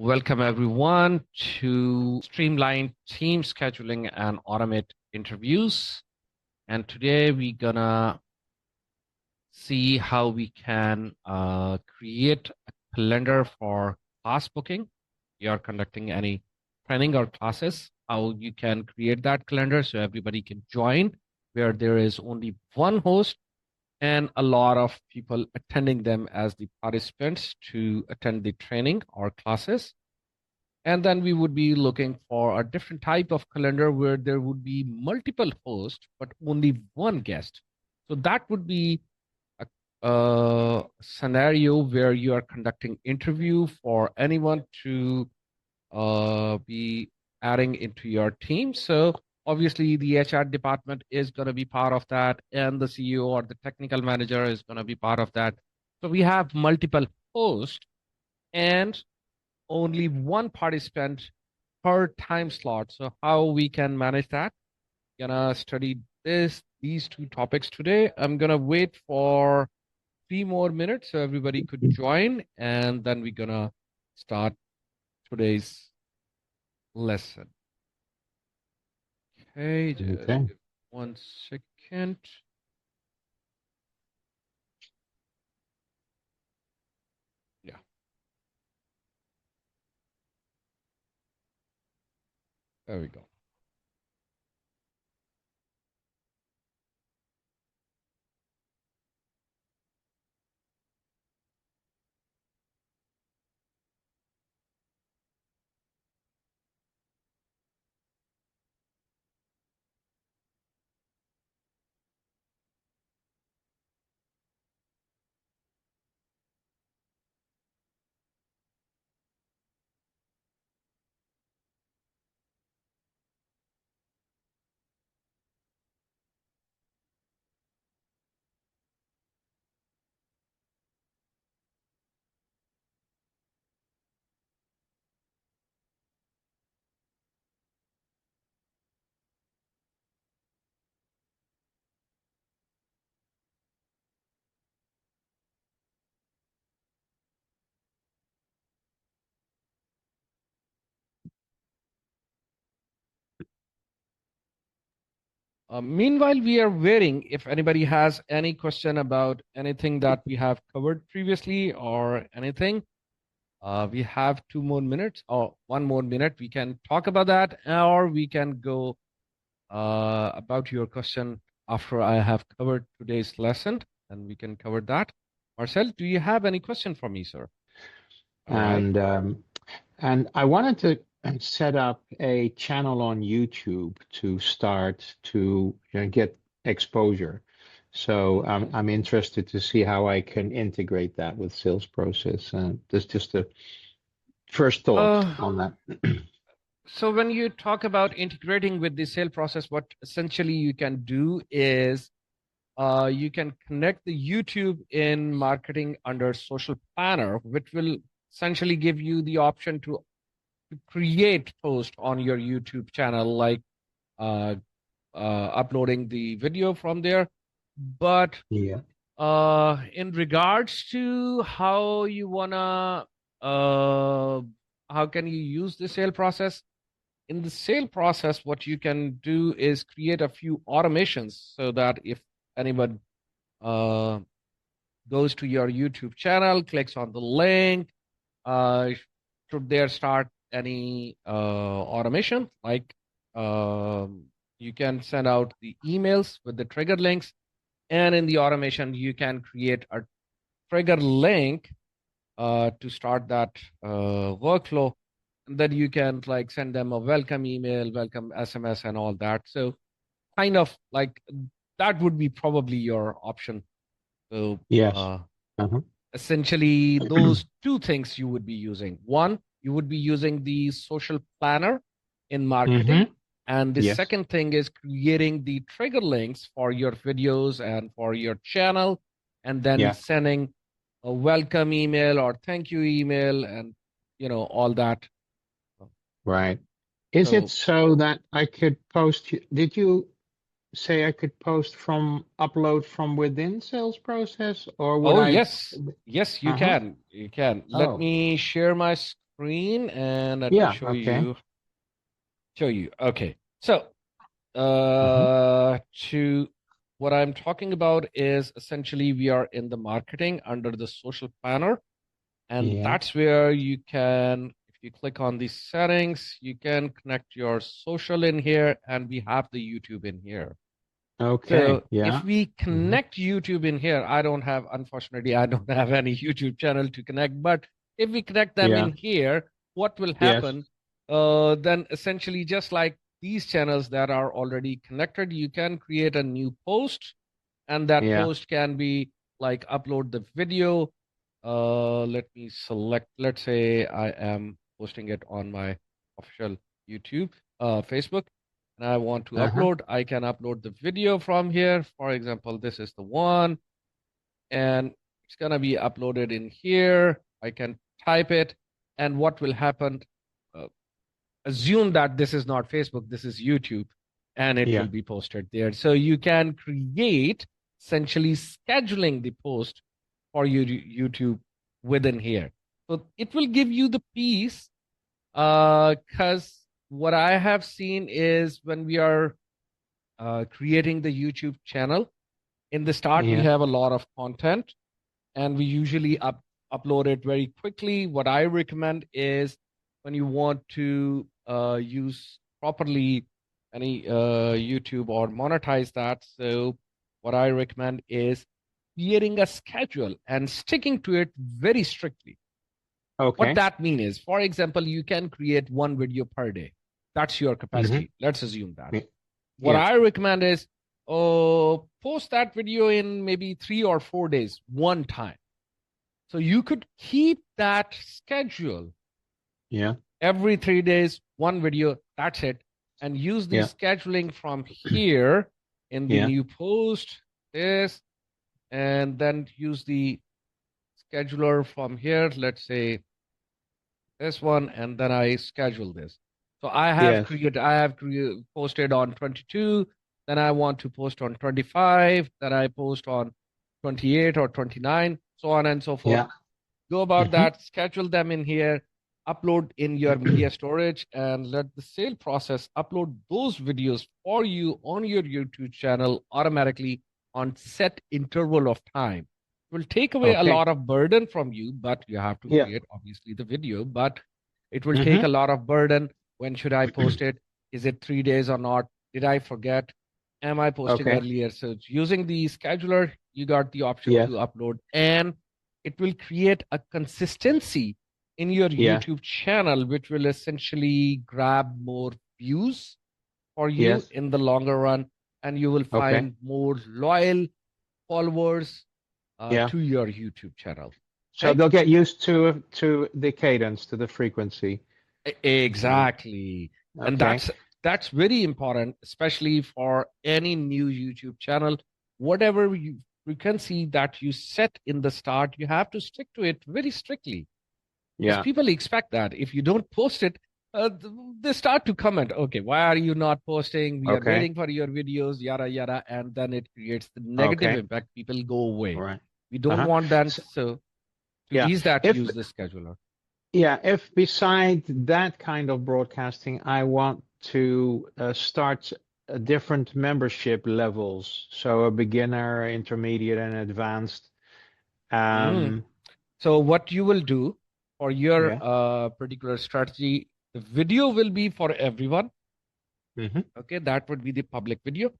Welcome everyone to Streamline Team Scheduling and Automate Interviews. And today we're gonna see how we can create a calendar for class booking. You are conducting any training or classes, how you can create that calendar so everybody can join, where there is only one host and a lot of people attending them as the participants to attend the training or classes. And then we would be looking for a different type of calendar where there would be multiple hosts, but only one guest. So that would be a scenario where you are conducting interview for anyone to be adding into your team. So obviously the HR department is going to be part of that, and the CEO or the technical manager is going to be part of that. So we have multiple hosts and only one participant per time slot. So how we can manage that? Gonna study these two topics today. I'm gonna wait for 3 more minutes so everybody could join, and then we're gonna start today's lesson. Okay, just give 1 second. Yeah. There we go. Meanwhile, we are waiting if anybody has any question about anything that we have covered previously or anything. We have 2 more minutes or 1 more minute. We can talk about that, or we can go about your question after I have covered today's lesson, and we can cover that. Marcel, do you have any question for me, sir? All right. And I wanted to set up a channel on YouTube to start to get exposure. So I'm interested to see how I can integrate that with sales process. And that's just a first thought on that. So when you talk about integrating with the sale process, what essentially you can do is you can connect the YouTube in marketing under social planner, which will essentially give you the option to create post on your YouTube channel, like uh, uploading the video from there. But Yeah. in regards to how you wanna, how can you use the sale process? In the sale process, what you can do is create a few automations so that if anyone uh, goes to your YouTube channel, clicks on the link, uh, should there start any automation, like you can send out the emails with the trigger links, and in the automation, you can create a trigger link to start that workflow. And then you can like send them a welcome email, welcome SMS, and all that. So kind of like that would be probably your option. So Yes. Uh-huh. essentially, those two things you would be using. One, you would be using the social planner in marketing. And the Yes. second thing is creating the trigger links for your videos and for your channel, and then sending a welcome email or thank you email and all that. Right. Is it so that I could post? Did you say I could post from upload from within sales process, or would Oh, I? yes. Yes, you can. You can. Let Oh, me share my screen and let me Yeah. show Okay. you. Okay. So, Hmm. to what I'm talking about is essentially we are in the marketing under the social planner, and Yeah. that's where you can, if you click on these settings, you can connect your social in here, and we have the YouTube in here. Okay. So if Yeah. we Hmm. connect YouTube in here, unfortunately, I don't have any YouTube channel to connect, but if we connect them Yeah. in here, what will Yes. happen? Then essentially, just like these channels that are already connected, you can create a new post, and that Yeah. post can be like upload the video. Let me select, let's say I am posting it on my official YouTube, Facebook, and I want to Uh-huh. upload, I can upload the video from here. For example, this is the one, and it's gonna be uploaded in here. I can type it, and what will happen? Uh, Assume that this is not Facebook, this is YouTube, and it will Yeah. be posted there. So you can create essentially scheduling the post for YouTube within here. So it will give you the piece, because what I have seen is when we are creating the YouTube channel, in the start, we Yeah. have a lot of content and we usually upload it very quickly. What I recommend is when you want to use properly any YouTube or monetize that. So what I recommend is creating a schedule and sticking to it very strictly. What Okay. that means is, for example, you can create one video per day. That's your Hmm. capacity. Let's assume that. What Yeah. I recommend is post that video in maybe 3 or 4 days, one time. So you could keep that schedule Yeah. every 3 days, one video, that's it. And use the Yeah. scheduling from here in the Yeah. new post, this, and then use the scheduler from here. Let's say this one, and then I schedule this. So Yes. I have posted on 22, then I want to post on 25, then I post on 28 or 29, so on and so forth. Yeah. Go about Hmm. that, schedule them in here, upload in your media storage, and let the sale process upload those videos for you on your YouTube channel automatically on set interval of time. It will take away a Okay. lot of burden from you, but you have to Yeah. create obviously the video, but it will take Hmm. a lot of burden. When should I post it? Is it 3 days or not? Did I forget? Am I posting Okay. earlier? So using the scheduler, you got the option to Yes. upload, and it will create a consistency in your Yes. YouTube channel, which will essentially grab more views for you Yes. in the longer run, and you will Okay. find more loyal followers Yeah. to your YouTube channel. So Okay? they'll get used to the cadence, to the frequency. Um, Exactly. And okay. that's very important, especially for any new YouTube channel. Whatever frequency that you set in the start, you have to stick to it very strictly. Because Yeah. people expect that. If you don't post it, they start to comment, okay, why are you not posting? We are Okay. waiting for your videos, yada, yada. And then it creates the negative Okay. impact. People go All away. right. We don't Uh-huh. want that. So, So to yeah. ease that, If use the scheduler. Yeah, if beside that kind of broadcasting, I want to start different membership levels, so a beginner, intermediate, and advanced. Mm. Um, So what you will do for your yeah. particular strategy, the video will be for everyone. Hmm. Okay, that would be the public video.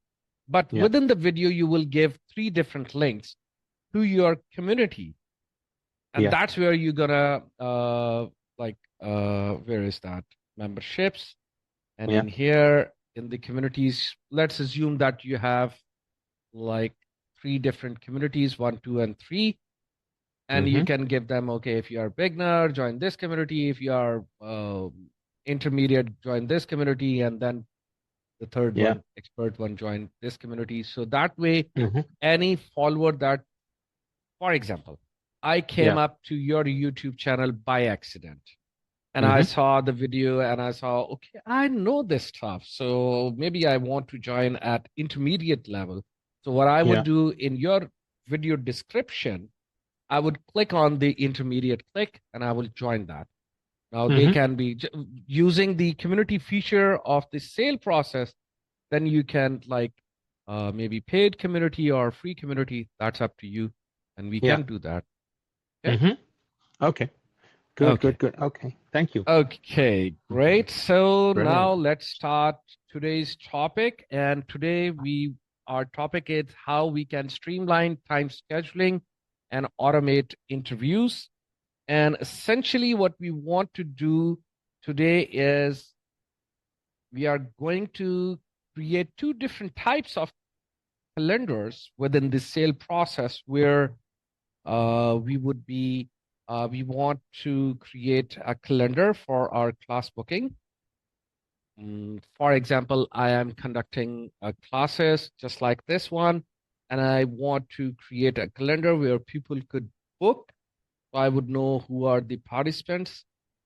But Yeah. within the video, you will give three different links to your community, and Yeah. that's where you're gonna where is that memberships, and Yeah. in here in the communities, let's assume that you have like three different communities, 1, 2, and 3, and you Hmm. can give them, okay, if you are beginner, join this community, if you are intermediate, join this community, and then the third Yeah. one, expert one, join this community. So that way, Hmm. any follower that, for example, I came Yeah. up to your YouTube channel by accident and I Hmm. saw the video and I saw, okay, I know this stuff. So maybe I want to join at intermediate level. So what I would Yeah. do in your video description, I would click on the intermediate click and I will join that. Now they Mm-hmm. can be using the community feature of the sale process. Then you can like maybe paid community or free community. That's up to you, and we Yeah. can do that. Okay. Mm-hmm. Okay. Good, Okay. good, good. Okay. Thank you. Okay, Mhm. great. So now Brilliant. let's start today's topic. And today our topic is how we can streamline time scheduling and automate interviews. And essentially what we want to do today is we are going to create two different types of calendars within the sale process where we would be we want to create a calendar for our class booking. For example, I am conducting classes just like this one, and I want to create a calendar where people could book. So I would know who are the participants.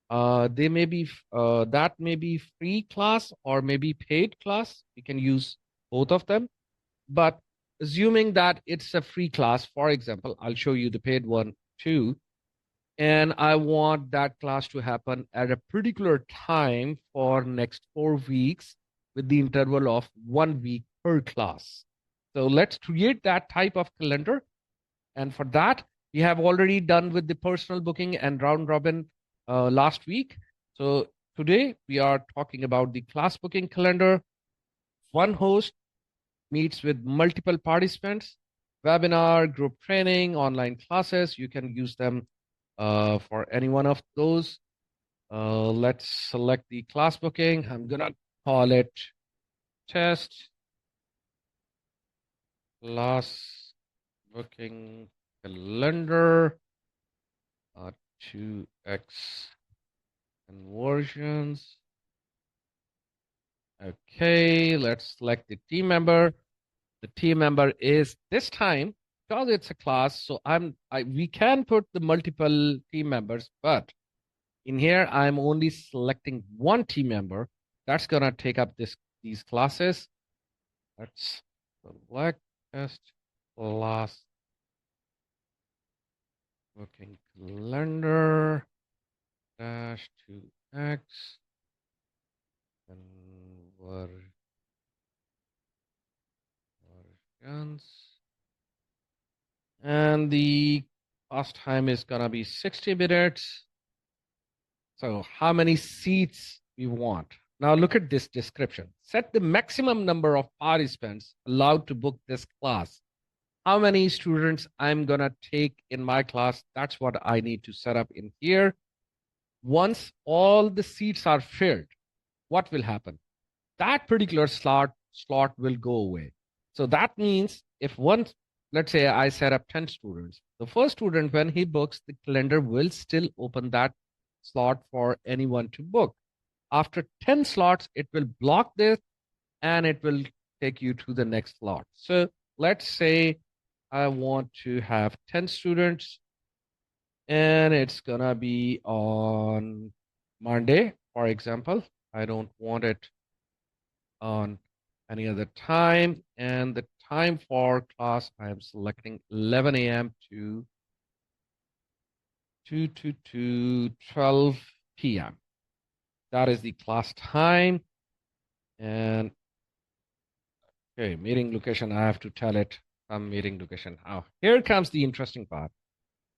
They may be that may be free class or maybe paid class. We can use both of them. But assuming that it's a free class, for example, I'll show you the paid one too. And I want that class to happen at a particular time for next 4 weeks with the interval of 1 week per class. So let's create that type of calendar. And for that, we have already done with the personal booking and round robin last week. So today we are talking about the class booking calendar. One host meets with multiple participants, webinar, group training, online classes. You can use them for any one of those. Let's select the class booking. I'm gonna call it test class booking calendar 2x conversions. Okay, let's select the team member. The team member is this time because it's a class. So we can put the multiple team members, but in here I'm only selecting one team member that's gonna take up these classes. Let's select test class booking calendar dash 2x conversions. And the class time is gonna be 60 minutes. So how many seats we want? Now look at this description. Set the maximum number of participants allowed to book this class. How many students I'm gonna take in my class? That's what I need to set up in here. Once all the seats are filled, what will happen? That particular slot will go away. So that means if once, let's say I set up 10 students, the first student, when he books, the calendar will still open that slot for anyone to book. After 10 slots, it will block this and it will take you to the next slot. So let's say I want to have 10 students and it's gonna be on Monday, for example. I don't want it on any other time. And the time for class, I am selecting 11 a.m. to 12 p.m. That is the class time. And okay, meeting location, I have to tell it some meeting location. Now, here comes the interesting part.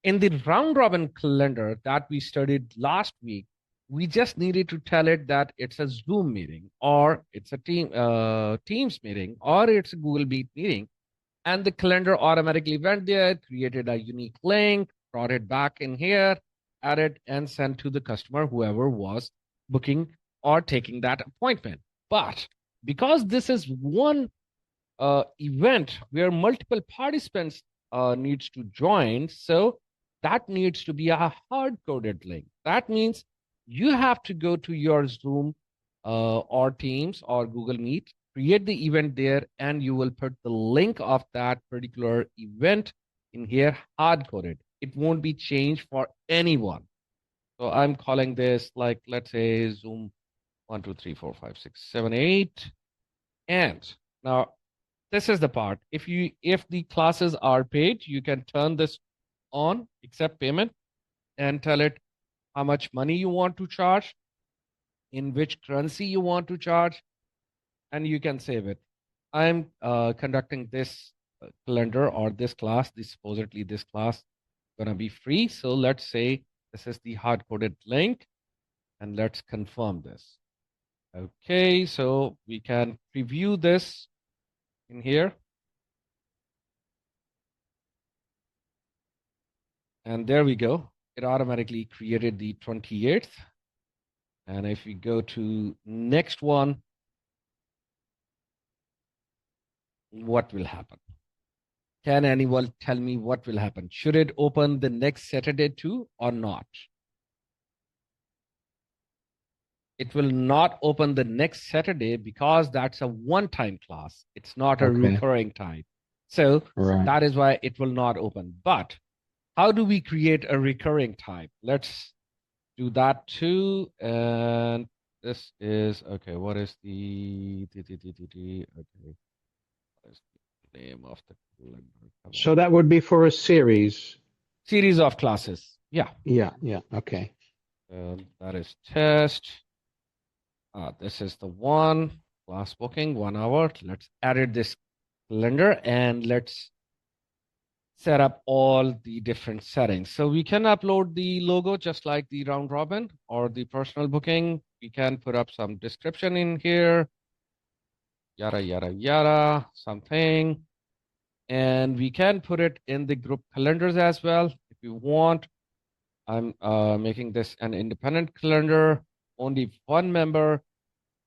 In the round robin calendar that we studied last week, we just needed to tell it that it's a Zoom meeting or it's a Teams meeting or it's a Google Meet meeting. And the calendar automatically went there, created a unique link, brought it back in here, added and sent to the customer, whoever was booking or taking that appointment. But because this is one event where multiple participants needs to join, so that needs to be a hard-coded link. That means you have to go to your Zoom or Teams or Google Meet, create the event there, and you will put the link of that particular event in here hard-coded. It won't be changed for anyone. So I'm calling this like, let's say Zoom 1, 2, 3, 4, 5, 6, 7, 8. And now this is the part. If the classes are paid, you can turn this on, accept payment, and tell it how much money you want to charge, in which currency you want to charge, and you can save it. I'm conducting this calendar or this class, supposedly this class gonna be free. So let's say this is the hard-coded link, and let's confirm this. Okay, so we can preview this in here. And there we go. It automatically created the 28th. And if we go to next one, what will happen? Can anyone tell me what will happen? Should it open the next Saturday too or not? It will not open the next Saturday because that's a one-time class. It's not a Okay. recurring time. So Right. that is why it will not open. But how do we create a recurring time? Let's do that too. And this is, okay, what is the okay, what is the name of the calendar? Come So on. that would be for a series. Series of classes. Yeah. Yeah, yeah, okay. That is test. This is the one class booking, 1 hour. Let's edit this calendar and let's set up all the different settings. So we can upload the logo just like the round robin or the personal booking. We can put up some description in here, yada, yada, yada, something. And we can put it in the group calendars as well if you want. I'm making this an independent calendar, only one member,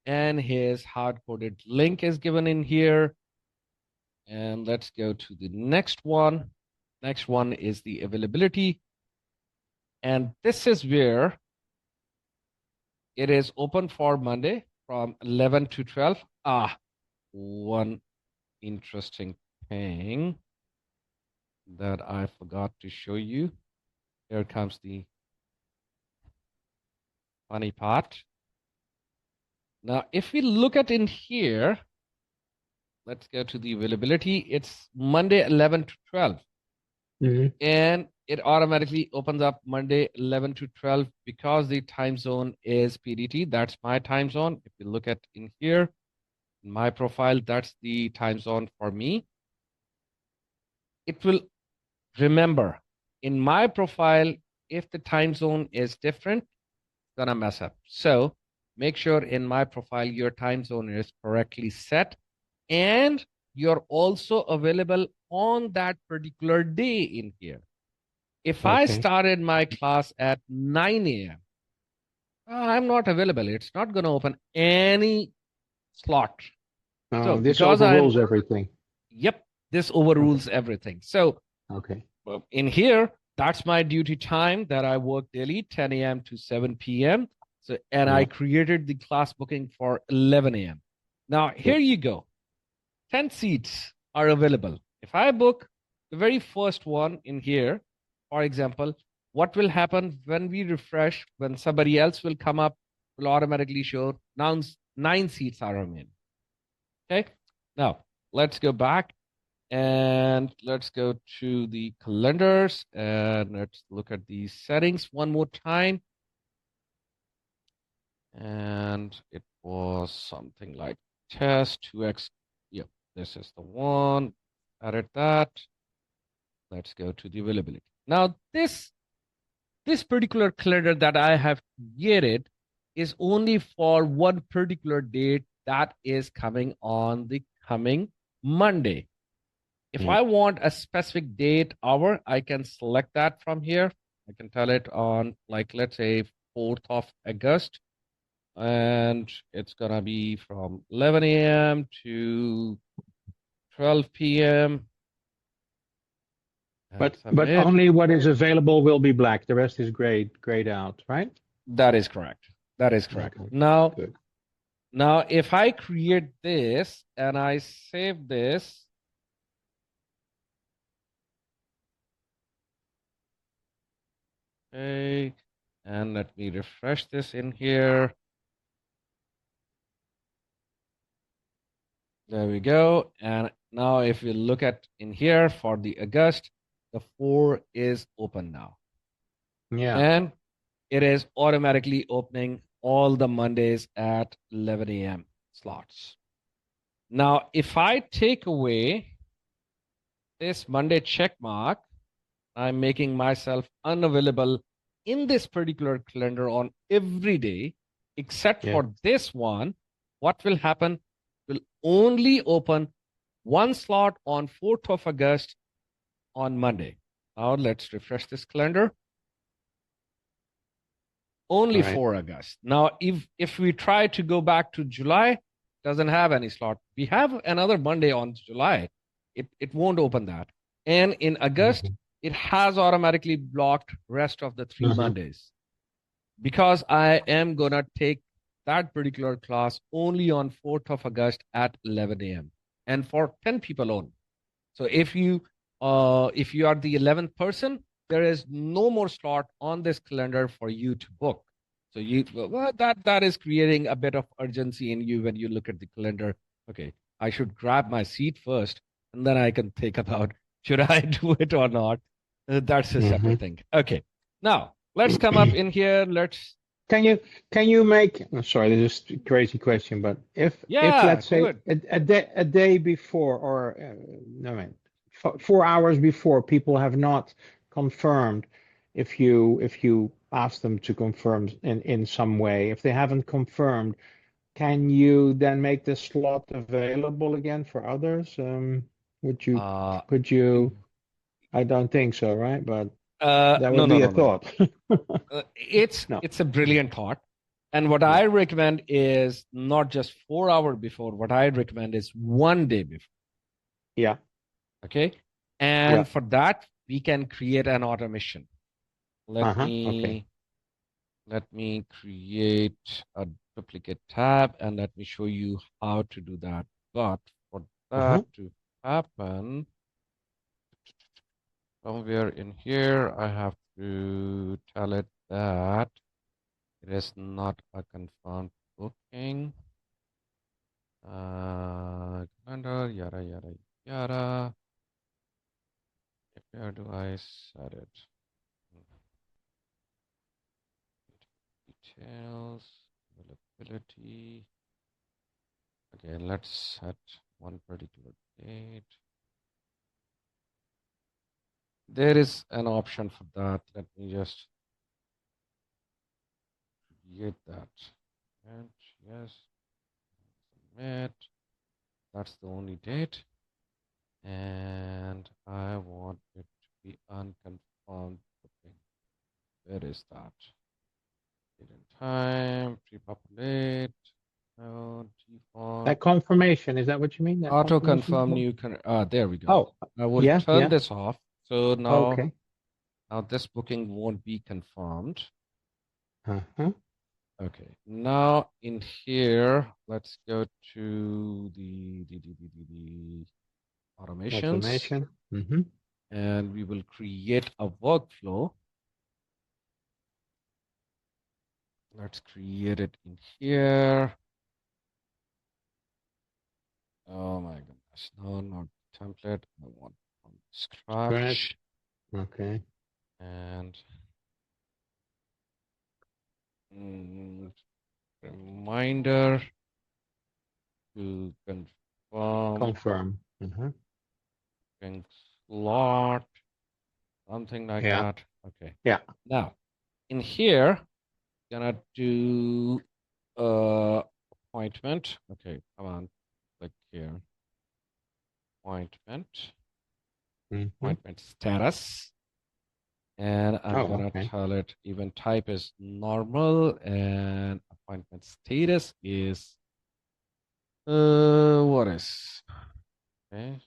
and his hard-coded link is given in here. And let's go to the next one. Next one is the availability. And this is where it is open for Monday from 11 to 12. One interesting thing that I forgot to show you. Here comes the funny part. Now, if we look at in here, let's go to the availability. It's Monday 11 to 12. Mhm. And it automatically opens up Monday 11 to 12 because the time zone is PDT. That's my time zone. If you look at in here, in my profile, that's the time zone for me. It will remember in my profile, if the time zone is different, it's gonna mess up. So make sure in my profile, your time zone is correctly set and you're also available on that particular day in here. If I Okay. started my class at 9 a.m., I'm not available. It's not going to open any slot. So This because I'm, overrules everything. yep, this Okay. overrules everything. So Okay. in here, that's my duty time that I work daily, 10 a.m. to 7 p.m. So, and I Yeah. created the class booking for 11 a.m. Now, Yeah. here you go. 10 seats are available. If I book the very first one in here, for example, what will happen when we refresh, when somebody else will come up, will automatically show now 9 seats are remaining. Okay. Now let's go back and let's go to the calendars and let's look at the settings one more time. And it was something like test 2x. Yep, this is the one. Edit that. Let's go to the availability. Now, this particular calendar that I have created is only for one particular date that is coming on the coming Monday. If Yeah. I want a specific date, hour, I can select that from here. I can tell it on, like, let's say 4th of August. And it's going to be from 11 a.m. to 12 p.m. and But submit. only what is available will be black. The rest is grayed out, right? That is correct. That is correct. Okay. Now, Good. if I create this and I save this, okay, and let me refresh this in here. There we go. And now if you look at in here for the August, the 4 is open now. Yeah. And it is automatically opening all the Mondays at 11 a.m. slots. Now, if I take away this Monday check mark, I'm making myself unavailable in this particular calendar on every day, except Yeah. for this one. What will happen? Will only open one slot on 4th of August on Monday. Now let's refresh this calendar. Only Right. for August. Now, if we try to go back to July, doesn't have any slot. We have another Monday on July. It won't open that. And in August, Mhm. it has automatically blocked rest of the 3 Uh-huh. Mondays because I am gonna take that particular class only on 4th of August at 11 a.m. and for 10 people only. So if you are the 11th person, there is no more slot on this calendar for you to book. So that is creating a bit of urgency in you when you look at the calendar. Okay, I should grab my seat first, and then I can think about should I do it or not. That's a separate Mhm. thing. Okay, now let's come up in here. Let's Can you can you make, I'm sorry, this is a crazy question, but if yeah, let's do say it. a day before or no man, 4 hours before people have not confirmed, if you ask them to confirm in some way, if they haven't confirmed, can you then make the slot available again for others? Would you Uh, could you? I don't think so, right? But that no, would no, be a no, no. thought. No. It's a brilliant thought. And what Yeah. I recommend is not just 4 hours before. What I recommend is one day before. Yeah. Okay. Yeah. And for that, we can create an automation. Let Uh-huh. Okay. me let me create a duplicate tab and let me show you how to do that. But for Uh-huh. that to happen, somewhere in here, I have to tell it that it is not a confirmed booking. Calendar, yada, yada, yada. Where do I set it? Details, availability. Okay, let's set one particular date. There is an option for that. Let me just create that. And yes, submit. That's the only date. And I want it to be unconfirmed booking. Where is that? Date and time, pre-populate, default, That confirmation, is that what you mean? That auto confirmation? confirm new. There we go. Oh, I will yeah, turn yeah. this off. So Okay. now this booking won't be confirmed. Uh-huh. Okay. Now in here, let's go to the automations, Automation. Mm-hmm. and we will create a workflow. Let's create it in here. Oh my goodness. No, not template. I want from Scratch. scratch. Okay. And mm, reminder to confirm Confirm. Uh-huh. booking slot, something like Yeah. that. Okay. Yeah. Now, in here, gonna do appointment. Okay, come on, click here. Appointment, Mm-hmm. appointment status. And I'm Oh, gonna okay. tell it event type is normal and appointment status is what is okay.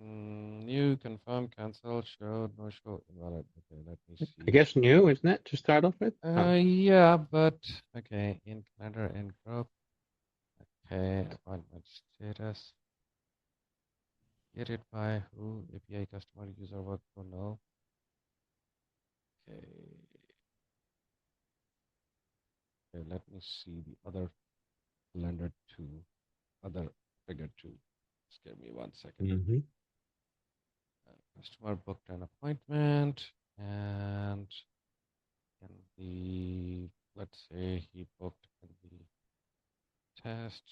New, confirm, cancel, show, no show, invalid. Okay, let me I see. guess new, isn't it, to start off with? Oh. Yeah, but okay, in calendar, in group. Okay, appointment status. Get it by who? API customer user workflow, no. Okay, okay, let me see the other calendar two, other figure two. Just give me 1 second. Mm-hmm. Customer booked an appointment and in the, let's say he booked in the test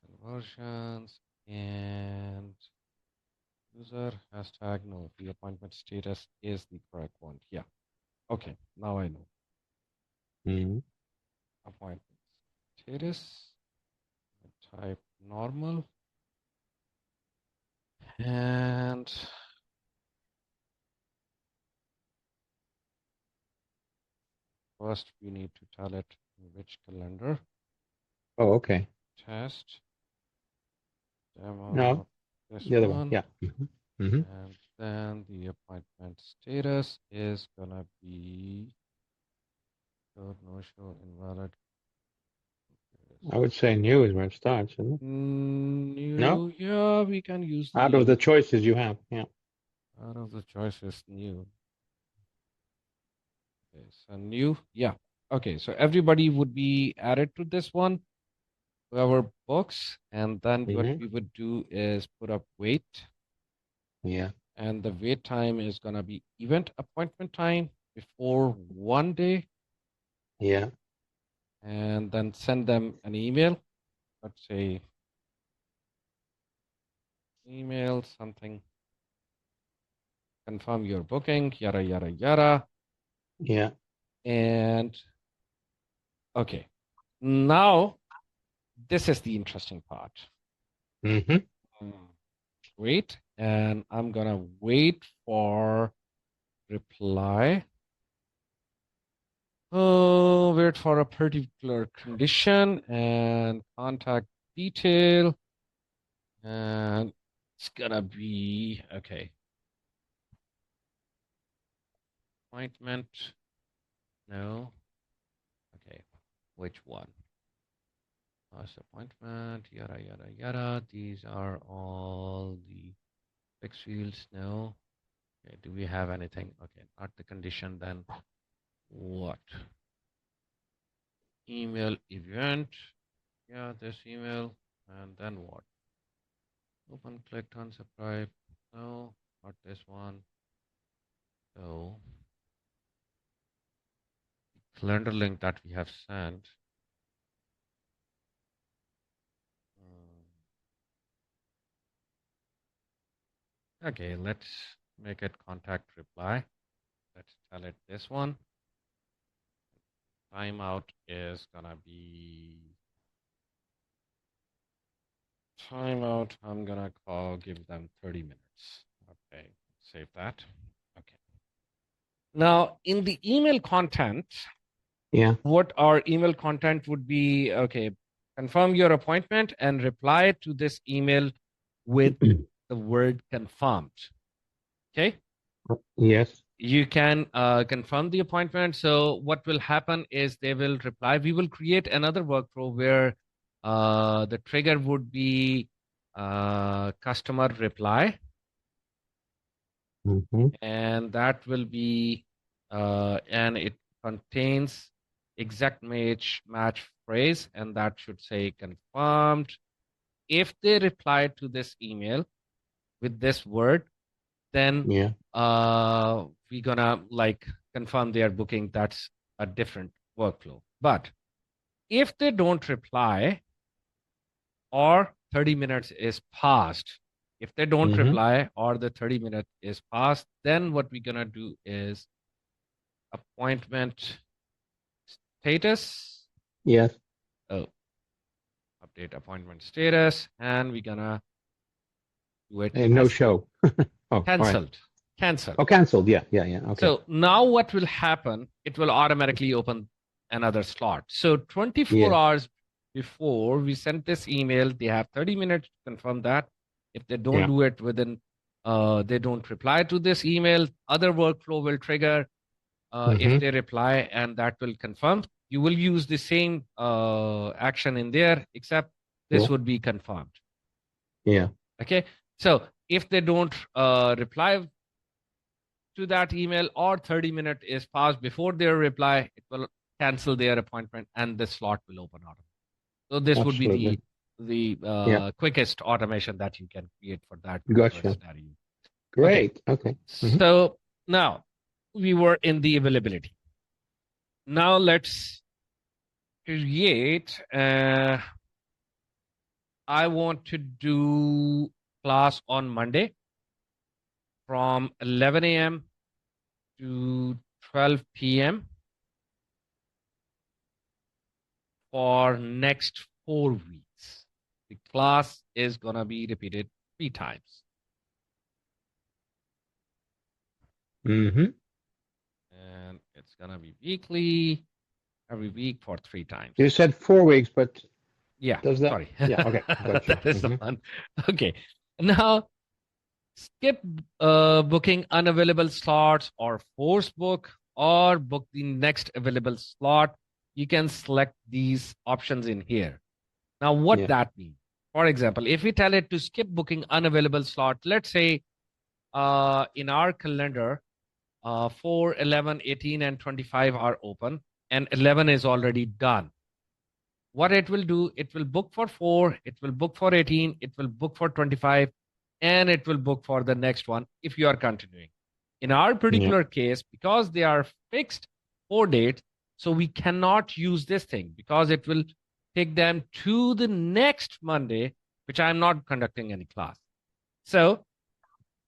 conversions and user hashtag no, the appointment status is the correct one. Yeah. Okay. Now I know. Mhm. Appointment status. Type normal. And first we need to tell it in which calendar. Oh, okay. Test No, demo this the other one. one. Yeah. Hmm. And then the appointment status is gonna be no show invalid. I would say new is where it starts, isn't it? No, New, yeah, we can use out of the the choices you have. Yeah. out of the choices new. Okay, so new, yeah. Okay, so everybody would be added to this one, to our books, and then what Hmm. we would do is put up wait, Yeah. and the wait time is gonna be event appointment time before 1 day, Yeah. and then send them an email. Let's say email something, confirm your booking, yada yada yada, Yeah. and okay. Now this is the interesting part. Hmm. Wait, and I'm gonna wait for reply. Oh, wait for a particular condition and contact detail. And it's gonna be okay. Appointment. No. Okay. Which one? Last appointment. Yada yada yada. These are all the text fields. No. Okay. Do we have anything? Okay. Not the condition. Then what? Email event. Yeah, this email. And then what? Open, click, unsubscribe. No, not this one. So, calendar link that we have sent. Okay, let's make it contact reply. Let's tell it this one. Timeout is gonna be timeout. I'm gonna give them 30 minutes. Okay, save that. Okay. Now, in the email content, Yeah. what our email content would be, okay, confirm your appointment and reply to this email with the word confirmed. Okay. Yes. You can confirm the appointment. So what will happen is they will reply. We will create another workflow where the trigger would be customer reply, Hmm. and that will be and it contains exact match phrase, and that should say confirmed. If they reply to this email with this word, then Yeah. we're gonna like confirm their booking. That's a different workflow. But if they don't reply or 30 minutes is passed, if they don't Hmm. reply or the 30 minute is passed, then what we're gonna do is appointment status. Yes. Oh, update appointment status, and we're gonna do it No as show. Oh, all right. cancelled. Cancelled. Oh, canceled. Yeah. Yeah. Yeah. Okay. So now what will happen? It will automatically open another slot. So 24 Yes. hours before we send this email, they have 30 minutes to confirm that. If they don't Yeah. do it within, they don't reply to this email, other workflow will trigger if Hmm. they reply, and that will confirm. You will use the same action in there, except this Cool. would be confirmed. Yeah. Okay. So if they don't reply to that email or 30 minutes is passed before their reply, it will cancel their appointment and the slot will open automatically. So this would be Absolutely. the Yeah. quickest automation that you can create for that particular Gotcha. scenario. Okay, Great. Okay. Hmm. so now we were in the availability. Now let's create, I want to do class on Monday from 11 a.m. to 12 p.m. for next 4 weeks. The class is going to be repeated 3 times. Mm-hmm. And it's going to be weekly, every week for 3 times. You said 4 weeks, but yeah, does that? Sorry. Yeah, okay, gotcha. That is the one. Okay. Now, skip booking unavailable slots or force book or book the next available slot. You can select these options in here. Now, what Yeah. that means? For example, if we tell it to skip booking unavailable slot, let's say in our calendar, 4, 11, 18, and 25 are open, and 11 is already done. What it will do, it will book for 4, it will book for 18, it will book for 25, and it will book for the next one if you are continuing. In our particular case, because they are fixed 4 dates, so we cannot use this thing because it will take them to the next Monday, which I'm not conducting any class. So,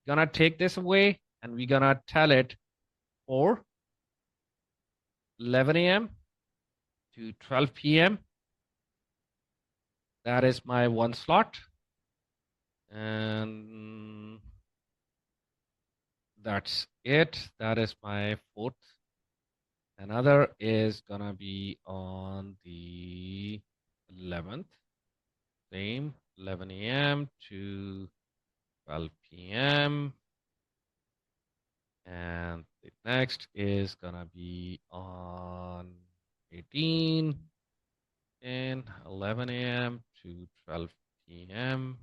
gonna take this away and we're gonna tell it for 11 a.m. to 12 p.m. That is my one slot. And that's it. That is my fourth. Another is gonna be on the 11th. Same 11 a.m. to 12 p.m. And the next is gonna be on 18 and 11 a.m. to 12 p.m.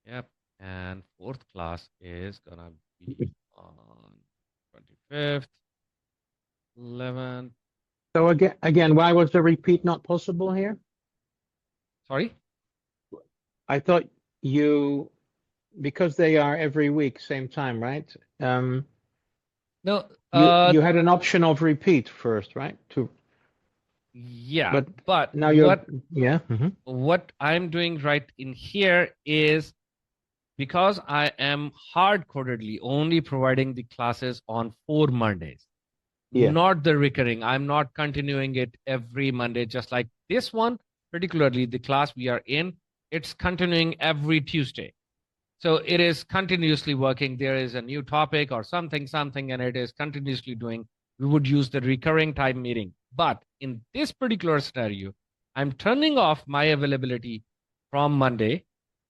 Yep. And fourth class is gonna be on 25th, 11th. So again, why was the repeat not possible here? Sorry? I thought because they are every week, same time, right? No, You had an option of repeat first, right? yeah, but now you're, yeah. Mm-hmm. what I'm doing right in here is because I am hard-codedly only providing the classes on 4 Mondays, Yeah. not the recurring. I'm not continuing it every Monday, just like this one, particularly the class we are in, it's continuing every Tuesday. So it is continuously working. There is a new topic or something, and it is continuously doing. We would use the recurring time meeting. But in this particular scenario, I'm turning off my availability from Monday.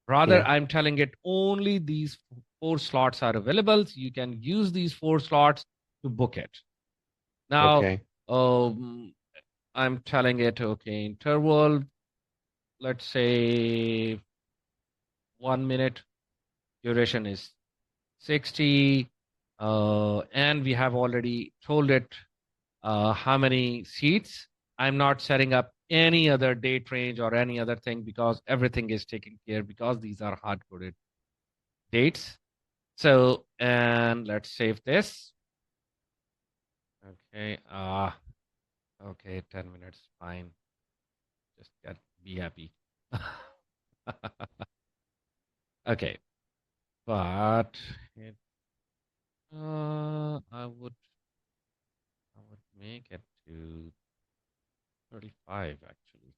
Rather, Yeah. I'm telling it only these 4 slots are available. So you can use these 4 slots to book it. Now, Okay. I'm telling it, okay, interval, let's say 1 minute, duration is 60, and we have already told it how many seats. I'm not setting up any other date range or any other thing because everything is taken care because these are hard-coded dates. So, and let's save this. Okay, okay, 10 minutes, fine. Just be happy. Okay, but it, I would make it to 35 actually,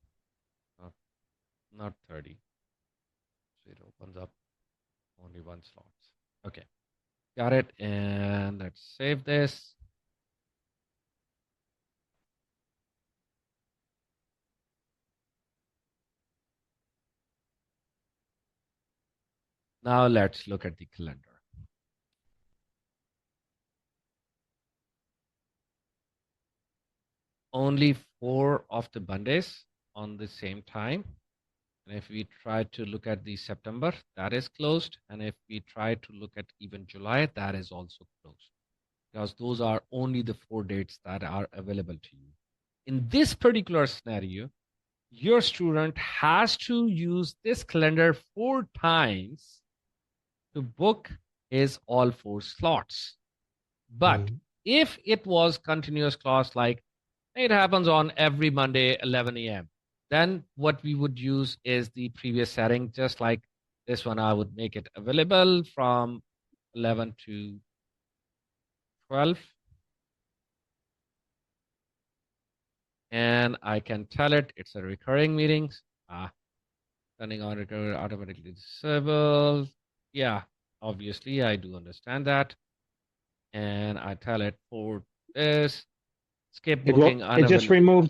not 30. So it opens up only one slot. Okay, got it. And let's save this. Now let's look at the calendar. Only 4 of the Mondays on the same time. And if we try to look at the September, that is closed. And if we try to look at even July, that is also closed. Because those are only the 4 dates that are available to you. In this particular scenario, your student has to use this calendar 4 times to book his all 4 slots. But if it was continuous class, like it happens on every Monday, 11 a.m., then what we would use is the previous setting, just like this one. I would make it available from 11 to 12. And I can tell it it's a recurring meetings. Turning on recurring automatically disabled. Yeah, obviously I do understand that. And I tell it for this, skip booking It just unavailable.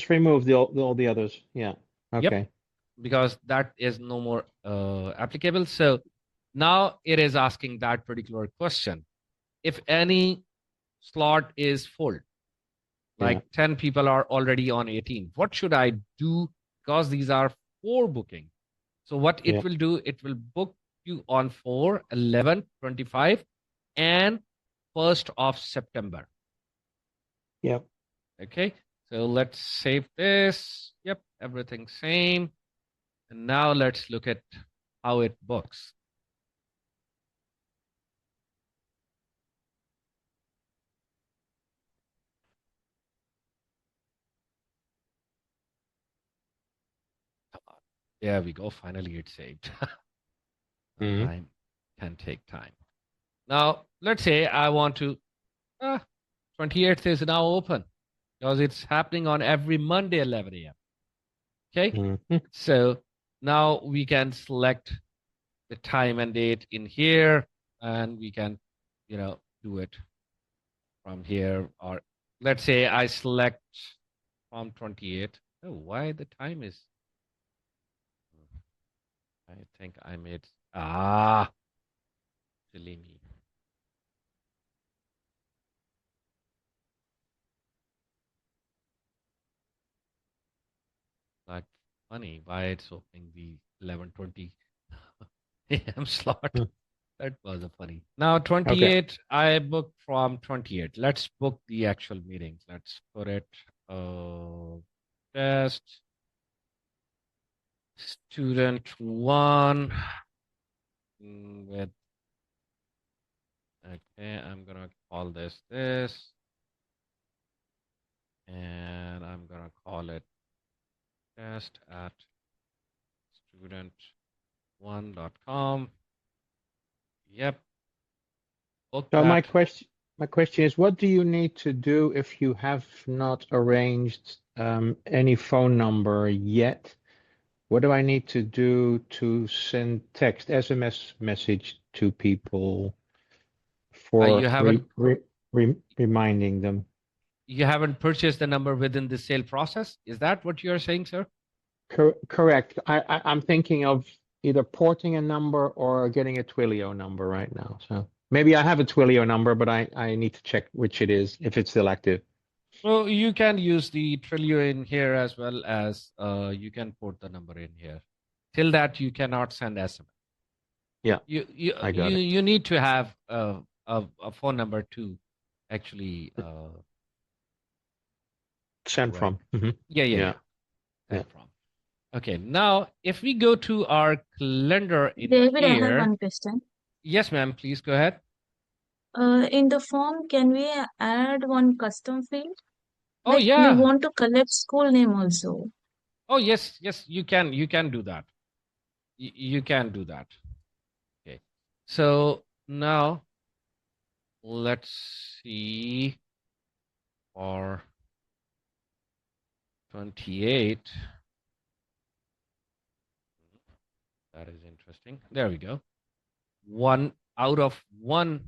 removed all the others. Yeah. Yep, Okay. because that is no more applicable. So now it is asking that particular question. If any slot is full, Yeah. like 10 people are already on 18, what should I do? Because these are 4 booking. So what Yeah. it will do, it will book you on 4, 11, 25, and 1st of September. Yep. Okay, so let's save this. Yep, everything same. And now let's look at how it books. There we go. Finally, it's saved. Time can take time. Now, let's say I want to, 28th is now open because it's happening on every Monday, 11 a.m. Okay, so now we can select the time and date in here, and we can, do it from here. Or let's say I select from 28. Oh, why the time is? I think I made silly me. Like funny why it's opening the 11:20 a.m. slot. That was a funny. Now Okay. 28, I booked from 28. Let's book the actual meetings. Let's put it test student 1 with, okay, I'm gonna call this, and I'm gonna call it test at student1.com. Yep, book So that. my question is, what do you need to do if you have not arranged any phone number yet? What do I need to do to send text, SMS message to people You for haven't reminding them? you haven't purchased the number within the sale process. Is that what you are saying, sir? Correct. I'm thinking of either porting a number or getting a Twilio number right now. So maybe I have a Twilio number, but I need to check which it is, if it's still active. Well, you can use the Trilio in here as well as you can port the number in here. Till that, you cannot send SMS. Yeah, You you I got you it. you need to have a phone number to actually Send provide. from. Yeah. Yeah, yeah. Send from. Okay, now if we go to our calendar in David, I have here, one question. yes, ma'am, please go ahead. In the form, can we add one custom field? Oh Like we yeah. want to collect school name also. Oh yes, you can do that. You can do that. Okay. So now let's see for 28. That is interesting. There we go. One out of 10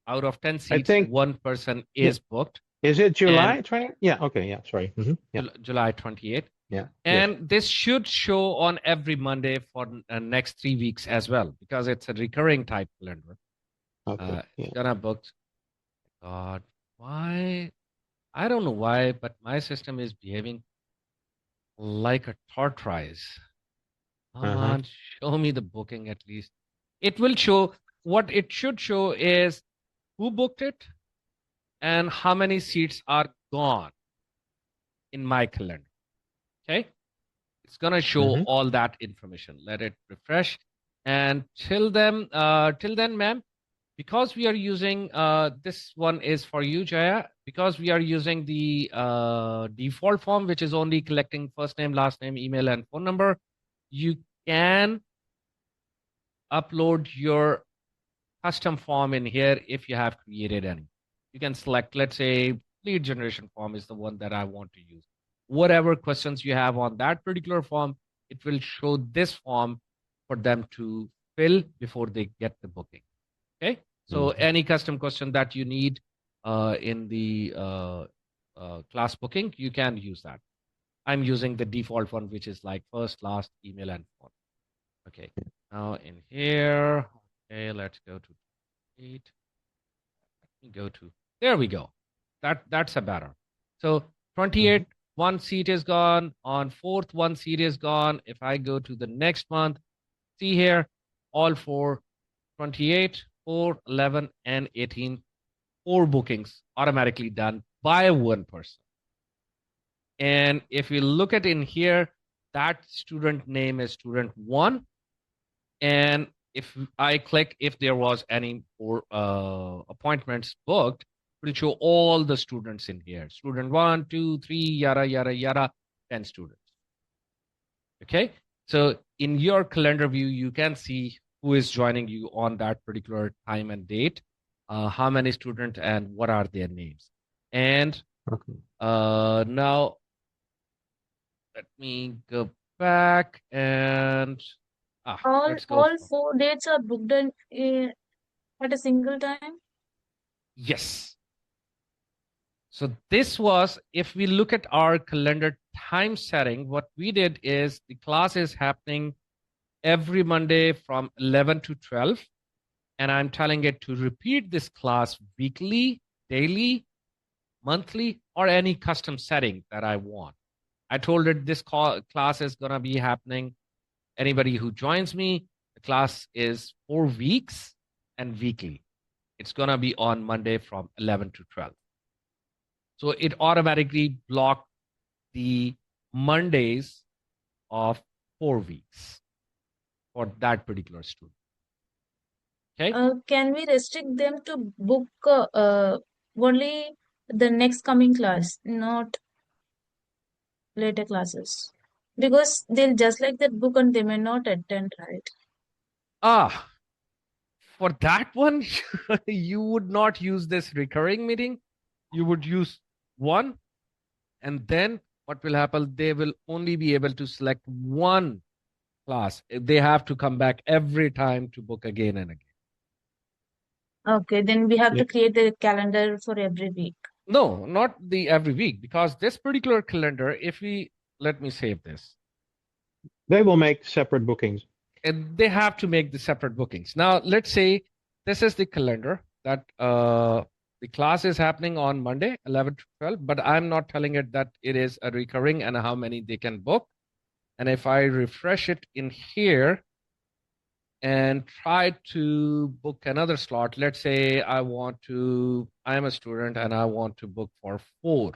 I seats, think, one person yeah. is booked. Is it And July 20? Yeah, okay, yeah, sorry. Yeah, July 28th. yeah, yes. And this should show on every Monday for next 3 weeks as well, because it's a recurring type calendar. Okay, It's yeah. gonna book. God, why? I don't know why, but my system is behaving like a tortoise. Come on, show me the booking at least. It will show, what it should show is who booked it and how many seats are gone in my calendar. Okay. It's going to show all that information. Let it refresh. And till then, ma'am, because we are using, this one is for you, Jaya, because we are using the default form, which is only collecting first name, last name, email, and phone number, you can upload your custom form in here if you have created any. You can select, let's say, lead generation form is the one that I want to use. Whatever questions you have on that particular form, it will show this form for them to fill before they get the booking. Okay. So any custom question that you need in the class booking, you can use that. I'm using the default one, which is like first, last, email, and phone. Okay. Now in here, okay, let's go to 8. Let me go to, there we go. That's a better. So 28, one seat is gone. On 4th, one seat is gone. If I go to the next month, see here, all 4, 28, 4, 11, and 18, 4 bookings automatically done by one person. And if you look at in here, that student name is student 1. And if I click, if there was any more appointments booked, it will show all the students in here. Student 1, 2, 3, yada, yada, yada, 10 students. Okay. So in your calendar view, you can see who is joining you on that particular time and date, how many students and what are their names. And now let me go back and let's go. All 4 dates are booked at a single time. Yes. So this was, if we look at our calendar time setting, what we did is the class is happening every Monday from 11 to 12. And I'm telling it to repeat this class weekly, daily, monthly, or any custom setting that I want. I told it this class is going to be happening. Anybody who joins me, the class is 4 weeks and weekly. It's going to be on Monday from 11 to 12. So it automatically blocked the Mondays of 4 weeks for that particular student. Okay. Can we restrict them to book only the next coming class, not later classes? Because they'll just like that book and they may not attend, right? For that one, you would not use this recurring meeting. You would use one, and then what will happen? They will only be able to select one class. They have to come back every time to book again and again. Okay, then we have to create the calendar for every week. No, not the every week, because this particular calendar, if we, let me save this. They will make separate bookings. And they have to make the separate bookings. Now, let's say this is the calendar that the class is happening on Monday, 11 to 12, but I'm not telling it that it is a recurring and how many they can book. And if I refresh it in here and try to book another slot, let's say I'm a student and I want to book for 4.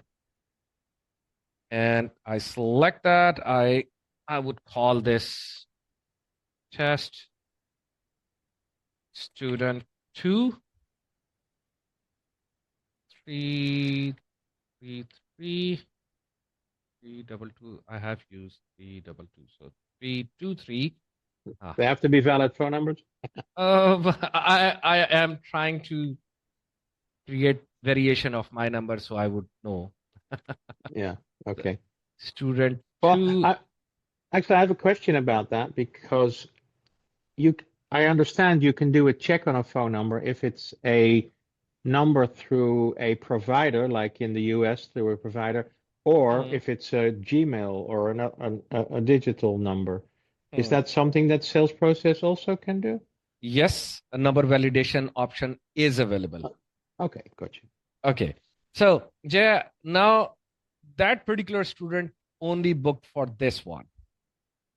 And I select that. I would call this test student 2, 3, 3, 3, 322. I have used 322. So 323. They have to be valid phone numbers. I am trying to create variation of my number so I would know. Yeah. Okay. Student 2. Well, actually, I have a question about that because I understand you can do a check on a phone number if it's a number through a provider, like in the US through a provider, or if it's a Gmail or a digital number. Is that something that sales process also can do? Yes, a number validation option is available. Okay, gotcha. Okay, so Jay, now that particular student only booked for this one.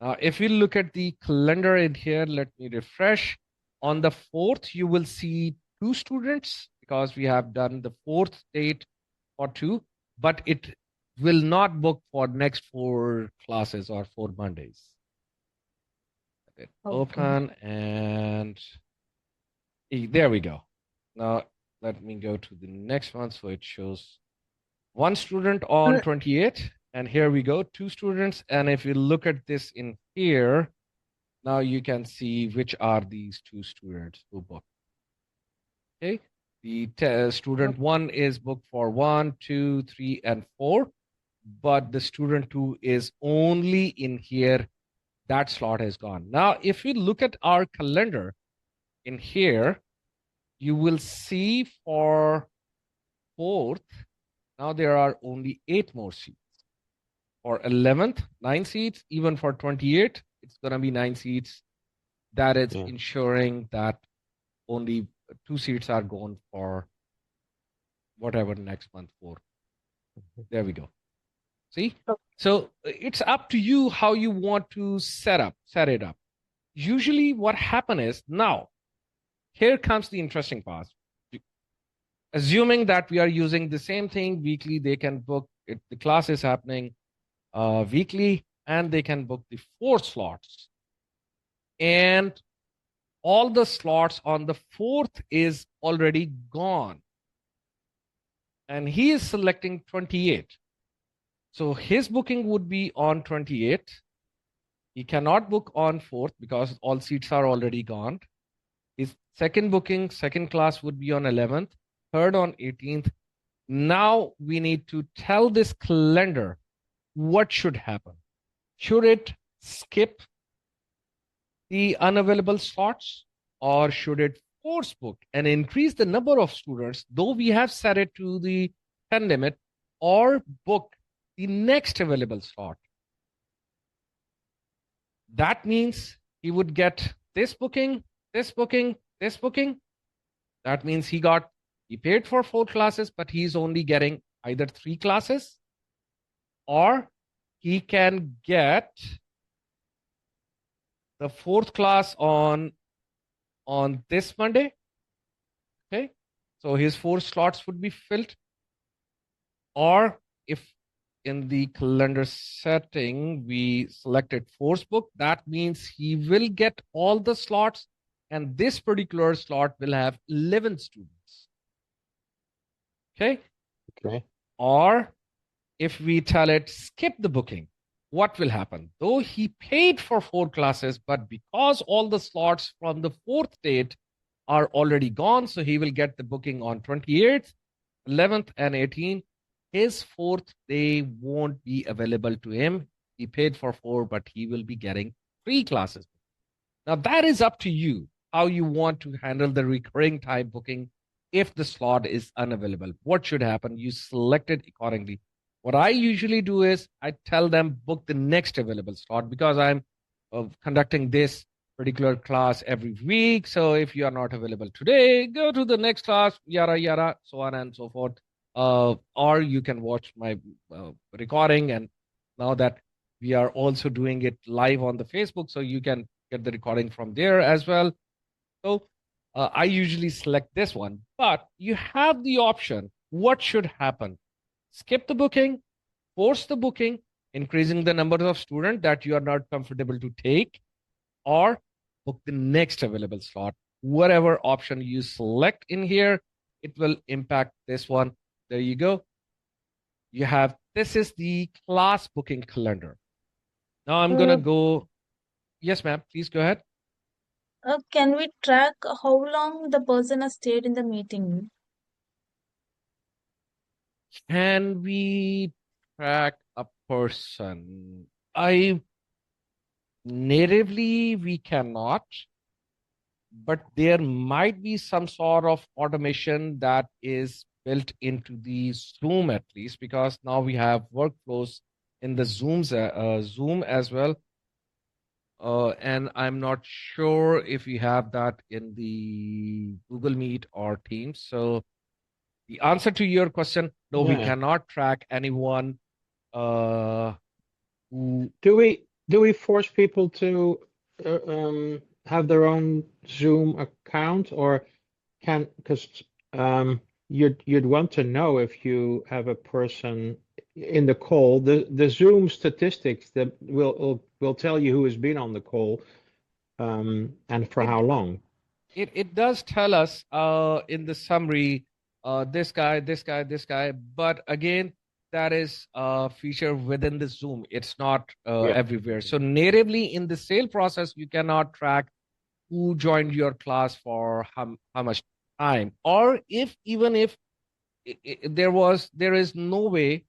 Now, if we look at the calendar in here, let me refresh. On the 4th, you will see 2 students because we have done the 4th date for 2, but it will not book for next 4 classes or 4 Mondays. Okay. Open and there we go. Now, let me go to the next one. So it shows one student on 28. And here we go, two students. And if you look at this in here, now you can see which are these two students who booked. Okay. The student one is booked for 1, 2, 3, and 4. But the student 2 is only in here. That slot is gone. Now, if you look at our calendar in here, you will see for 4th, now there are only 8 more seats. For 11th, 9 seats. Even for 28, it's going to be 9 seats. That is ensuring that only 2 seats are gone for whatever next month for. There we go. See? So it's up to you how you want to set it up. Usually what happens is, now, here comes the interesting part. Assuming that we are using the same thing weekly, they can book it. The class is happening weekly, and they can book the 4 slots. And all the slots on the 4th is already gone. And he is selecting 28. So his booking would be on 28. He cannot book on 4th because all seats are already gone. His second booking, second class would be on 11th, third on 18th. Now we need to tell this calendar what should happen. Should it skip the unavailable slots, or should it force book and increase the number of students, though we have set it to the 10 limit, or book the next available slot? That means he would get this booking, this booking, this booking. That means he paid for 4 classes, but he's only getting either 3 classes, or he can get the 4th class on this Monday. Okay. So his 4 slots would be filled. Or if in the calendar setting we selected force book, that means he will get all the slots, and this particular slot will have 11 students. Okay. Okay. Or if we tell it skip the booking, what will happen? Though he paid for 4 classes, but because all the slots from the 4th date are already gone, so he will get the booking on 28th, 11th, and 18th. His 4th day won't be available to him. He paid for 4, but he will be getting 3 classes. Now that is up to you, how you want to handle the recurring type booking if the slot is unavailable. What should happen? You select it accordingly. What I usually do is I tell them book the next available slot, because I'm conducting this particular class every week. So if you are not available today, go to the next class, yada, yada, so on and so forth. Or you can watch my recording. And now that we are also doing it live on the Facebook, so you can get the recording from there as well. So I usually select this one, but you have the option. What should happen? Skip the booking, force the booking, increasing the number of students that you are not comfortable to take, or book the next available slot. Whatever option you select in here, it will impact this one. There you go. You have, this is the class booking calendar. Now I'm going to go. Yes, ma'am, please go ahead. Can we track how long the person has stayed in the meeting? Can we track a person? I natively we cannot, but there might be some sort of automation that is built into the Zoom, at least, because now we have workflows in the Zoom as well. And I'm not sure if we have that in the Google Meet or Teams. So the answer to your question, no, we cannot track anyone who. Do we force people to have their own Zoom account, or because you'd want to know if you have a person in the call. The Zoom statistics that will tell you who has been on the call, and for how long. it does tell us in the summary this guy, this guy, this guy, but again, that is a feature within the Zoom. It's not Yeah. everywhere. So natively in the sale process, you cannot track who joined your class for how much time, or if even if there is no way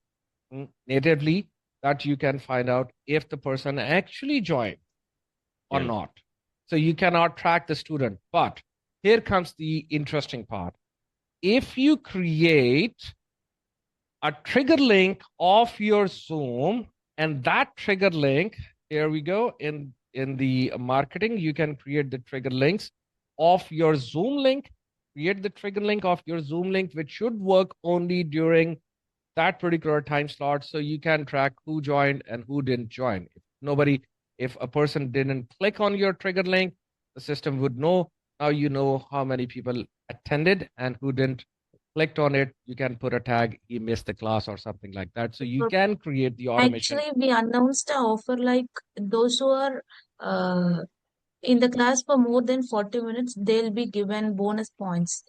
natively that you can find out if the person actually joined or Yeah. not. So you cannot track the student. But here comes the interesting part. If you create a trigger link of your Zoom, and that trigger link, here we go, in the marketing, you can create the trigger links of your Zoom link, create the trigger link of your Zoom link, which should work only during that particular time slot, so you can track who joined and who didn't join. If a person didn't click on your trigger link, the system would know. Now you know how many people attended and who didn't clicked on it. You can put a tag, he missed the class or something like that. So you can create the automation. Actually, we announced a offer like those who are uh, in the class for more than 40 minutes, they'll be given bonus points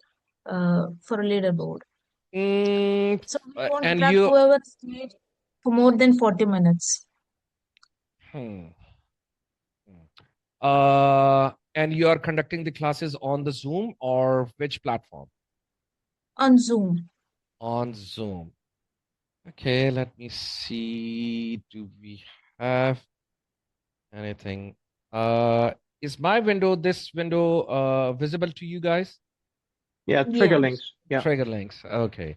for a leaderboard. Mm, So we want to and track you, whoever stayed for more than 40 minutes hmm, and you are conducting the classes on the Zoom or which platform? on Zoom. On Zoom. Okay, let me see. Do we have anything? Is my window, this window, visible to you guys? Yeah. Trigger Yes. links. Yeah. Trigger links. Okay.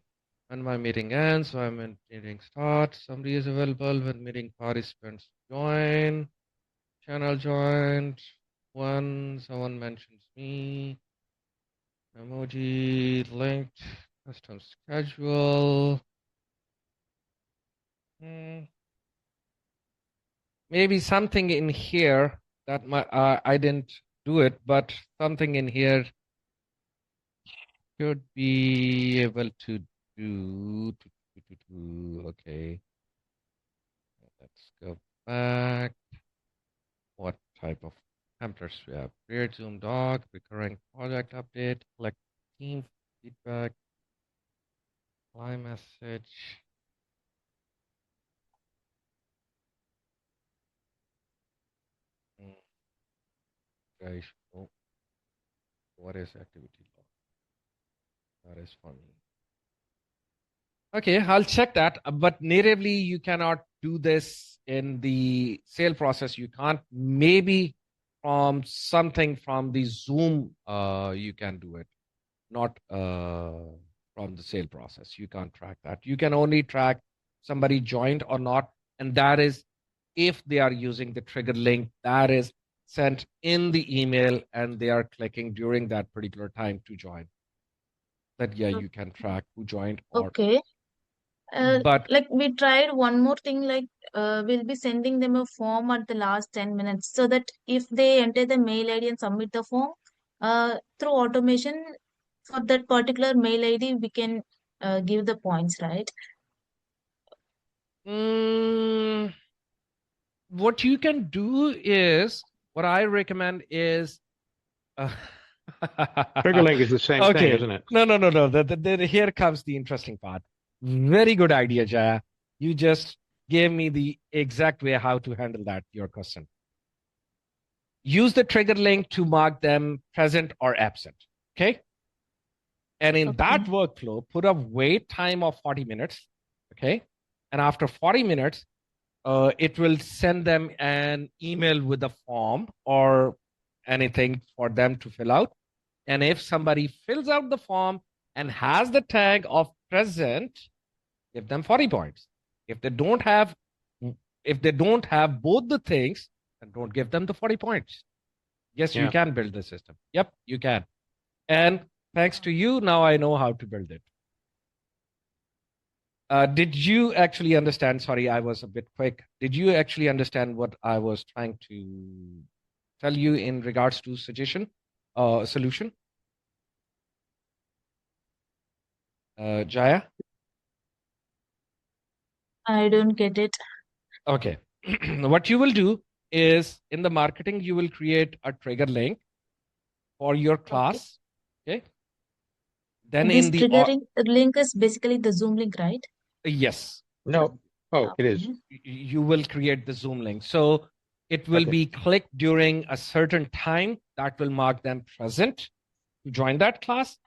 When my meeting ends, when my meeting starts, somebody is available. When meeting participants join, channel joined. One, someone mentions me. Emoji linked. Custom schedule. Hmm. Maybe something in here that I didn't do it, but something in here should be able to do. Okay, let's go back. What type of templates we have? Create Zoom doc, recurring project update, collect team feedback, fly message. Guys, oh, what is activity log? That is funny. Okay, I'll check that. But natively, you cannot do this in the sale process. You can't. Maybe from something from the Zoom, you can do it. Not from the sale process. You can't track that. You can only track somebody joined or not, and that is if they are using the trigger link that is sent in the email and they are clicking during that particular time to join. That yeah, you can track who joined or Okay. but Like we tried one more thing, like we'll be sending them a form at the last 10 minutes so that if they enter the mail ID and submit the form through automation for that particular mail ID, we can give the points, right? mm, what you can do is what I recommend is uh, Trigger link is the same thing, okay. isn't it? No. Here comes the interesting part. Very good idea, Jaya. You just gave me the exact way how to handle that, your question. Use the trigger link to mark them present or absent. Okay. And in that Okay. workflow, put a wait time of 40 minutes. Okay. And after 40 minutes, it will send them an email with a form or anything for them to fill out. And if somebody fills out the form and has the tag of present, give them 40 points. If they don't have, if they don't have both the things, then don't give them the 40 points. Yes, you Yeah. can build the system. Yep, you can. And thanks to you, now I know how to build it. Did you actually understand? Sorry, I was a bit quick. Did you actually understand what I was trying to tell you in regards to solution? Jaya? I don't get it. Okay. What you will do is in the marketing, you will create a trigger link for your Okay. class. Okay. Then This in the triggering link is basically the Zoom link, right? yes, No. Oh, it is. Okay. you will create the Zoom link. So it will Okay. be clicked during a certain time that will mark them present to join that class.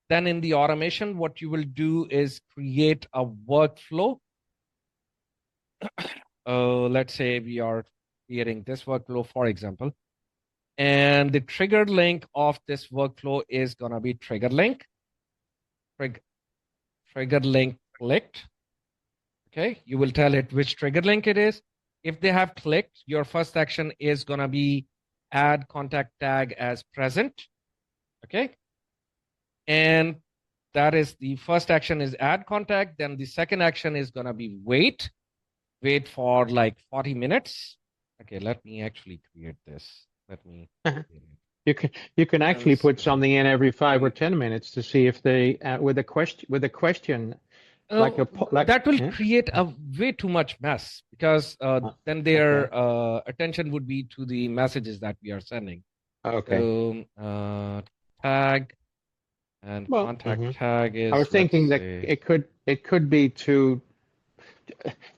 Then in the automation, what you will do is create a workflow. Let's say we are creating this workflow, for example, and the trigger link of this workflow is going to be trigger link, trigger link clicked. Okay, you will tell it which trigger link it is. If they have clicked, your first action is going to be add contact tag as present. Okay, and that is the first action is add contact. Then the second action is going to be wait for like 40 minutes. Okay, let me actually create this. Let me. You can actually put something in every 5 or 10 minutes to see if they with a question like that will yeah? create a way too much mess because then their attention would be to the messages that we are sending. Okay. So tag and contact tag is. I was thinking that it could be to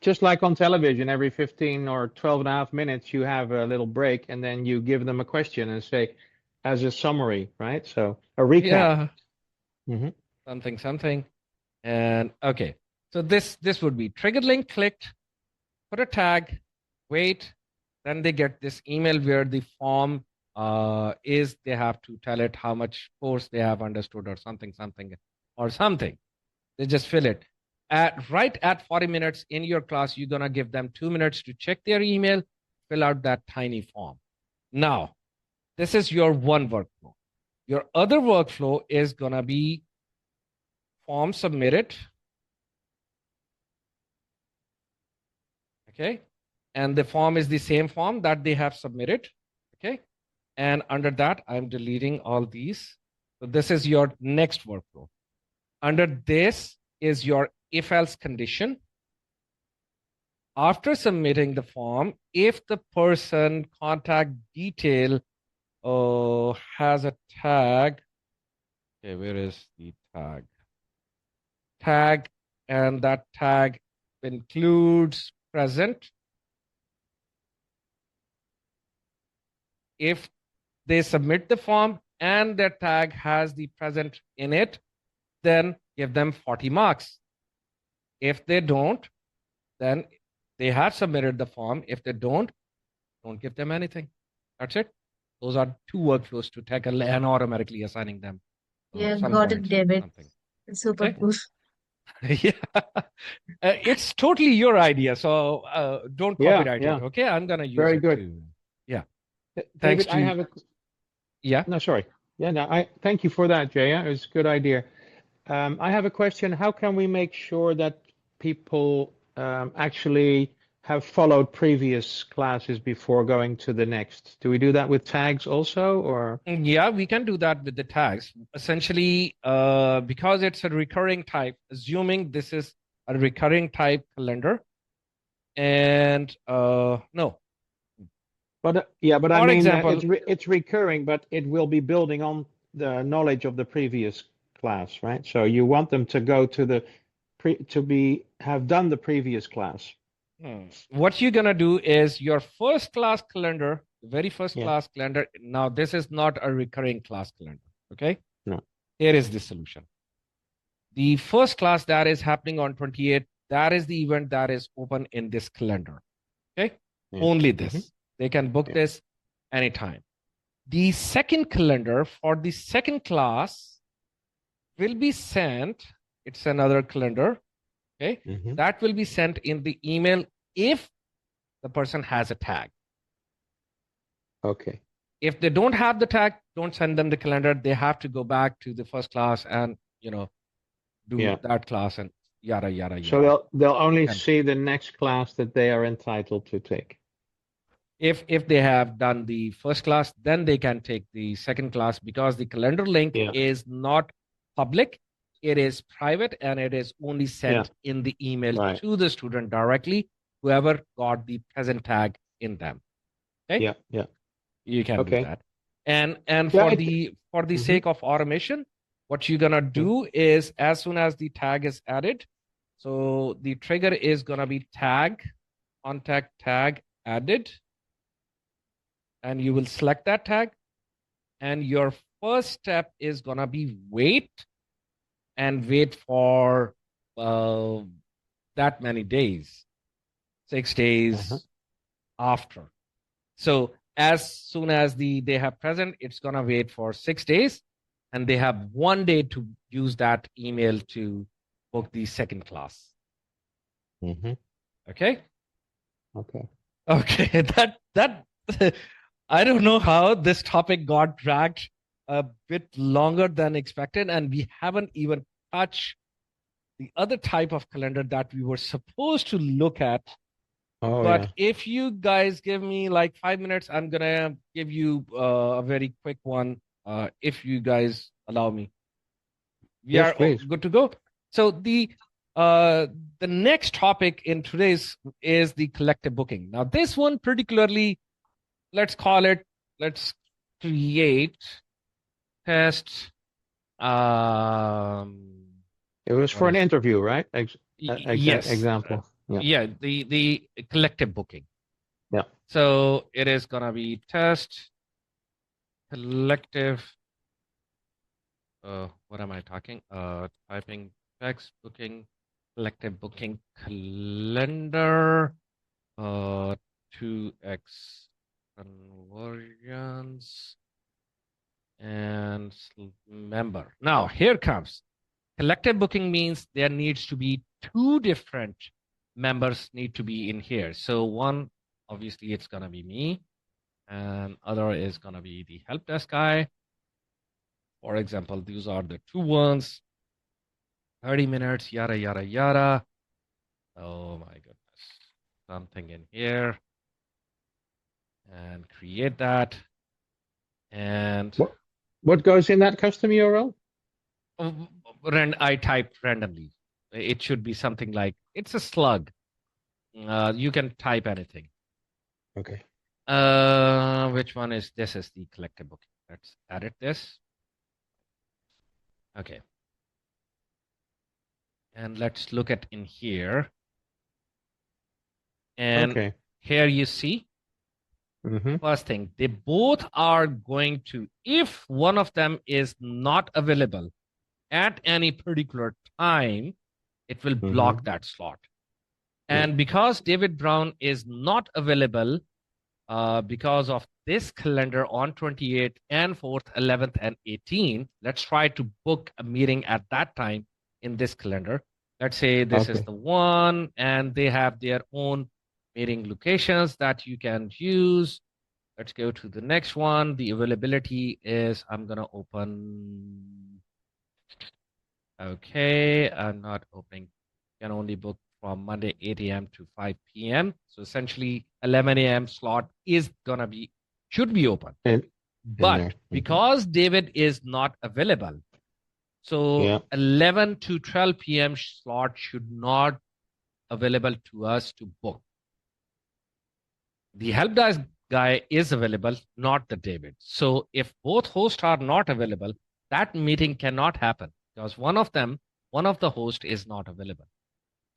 just like on television, every 15 or 12 and a half minutes, you have a little break and then you give them a question and say, as a summary, right? So a recap. Yeah. Something. And okay. So this would be trigger link clicked, put a tag, wait, then they get this email where the form is they have to tell it how much course they have understood or something. They just fill it. Right at 40 minutes in your class, you're going to give them 2 minutes to check their email, fill out that tiny form. Now, this is your one workflow. Your other workflow is going to be form submitted. Okay. And the form is the same form that they have submitted. Okay. And under that, I'm deleting all these. So this is your next workflow. Under this is your if else condition. After submitting the form, if the person contact detail has a tag. Okay, where is the tag? Tag, and that tag includes present. If they submit the form and their tag has the present in it, then give them 40 marks. If they don't, then they have submitted the form. If they don't give them anything. That's it. Those are two workflows to tackle and automatically assigning them. Yeah, got it, David. It's super cool. Yeah. It's totally your idea, so don't copyright it. Okay, I'm gonna use Very it good. too. Yeah. David, I have a. Yeah. No, sorry. Yeah, no. I thank you for that, Jaya. It was a good idea. I have a question. How can we make sure that people actually have followed previous classes before going to the next? Do we do that with tags also, or? Yeah, we can do that with the tags. Essentially, because it's a recurring type, assuming this is a recurring type calendar, and no. But yeah, but For I mean, example, it's recurring, but it will be building on the knowledge of the previous class, right? So you want them to go to the have done the previous class. What you're gonna do is your first class calendar, the very first class calendar. Now, this is not a recurring class calendar. Okay. No. Here is the solution. The first class that is happening on 28th, that is the event that is open in this calendar. Okay. Only this. They can book this anytime. The second calendar for the second class will be sent. It's another calendar. Okay. That will be sent in the email if the person has a tag. Okay. If they don't have the tag, don't send them the calendar. They have to go back to the first class and, do that class and yada, yada, yada. So they'll only see the next class that they are entitled to take. If they have done the first class, then they can take the second class because the calendar link is not public. It is private and it is only sent in the email to the student directly, whoever got the present tag in them. Okay? Yeah. You can do that. And Yeah, for it, the mhm, sake of automation, what you're gonna yeah, do is as soon as the tag is added, so the trigger is gonna be tag, contact tag added, and you will select that tag. And your first step is gonna be wait for uh, that many days, 6 days uh-huh. after. So as soon as they have present, it's gonna wait for 6 days, and they have 1 day to use that email to book the second class. Mm-hmm. Okay. Okay. Okay. That I don't know how this topic got dragged a bit longer than expected, and we haven't even touched the other type of calendar that we were supposed to look at. Oh But yeah. if you guys give me like 5 minutes, I'm gonna give you a very quick one, if you guys allow me. We Yes, are please. good to go. So uh, the next topic in today's is the collective booking. Now, this one particularly, let's call it, let's create, test. Um, It was what for an is interview, right? yes, Example. Yeah. yeah, the collective booking. Yeah. So it is gonna be test collective. What am I talking? Typing text booking, collective booking calendar. 2x conversions and member. Now here comes collective booking means there needs to be two different members need to be in here. So one, obviously, it's gonna be me, and other is gonna be the help desk guy. For example, these are the two ones. 30 minutes, yada yada yada. Oh my goodness. Something in here and create that. And What goes in that custom URL? I typed randomly. It should be something like it's a slug. You can type anything. Okay. Which one is this? Is the collective booking? Let's edit this. Okay. And let's look at in here. And Okay. here you see, Mm-hmm. first thing, they both are going to, if one of them is not available at any particular time, it will Mm-hmm. block that slot. Yeah. And because David Brown is not available because of this calendar on 28th and 4th, 11th, and 18th, let's try to book a meeting at that time in this calendar. Let's say this is Okay. the one, and they have their own meeting locations that you can use. Let's go to the next one. The availability is, I'm going to open. Okay, I'm not opening. Can only book from Monday 8 a.m. to 5 p.m. So essentially 11 a.m. slot is gonna be should be open. In there. But because David is not available, so Yeah. 11 to 12 p.m. slot should not available to us to book. The help desk guy is available, not the David. So if both hosts are not available, that meeting cannot happen because one of the host is not available.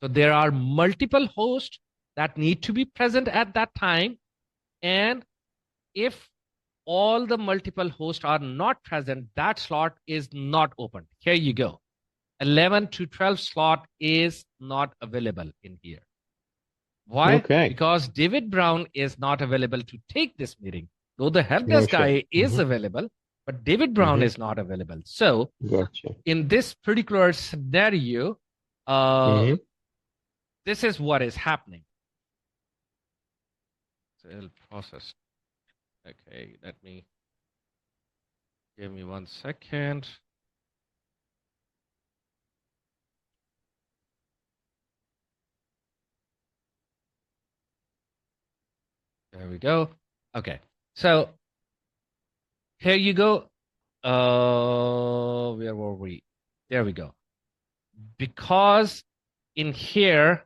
So there are multiple hosts that need to be present at that time. And if all the multiple hosts are not present, that slot is not open. Here you go. 11 to 12 slot is not available in here. Why? Okay. Because David Brown is not available to take this meeting. Though the help No desk show. guy is Mm-hmm. available, but David Brown Mm-hmm. is not available. So Gotcha. in this particular scenario, Mm-hmm. this is what is happening. Sale process. Okay, give me 1 second. There we go. Okay, so here you go. Where were we? There we go. Because in here,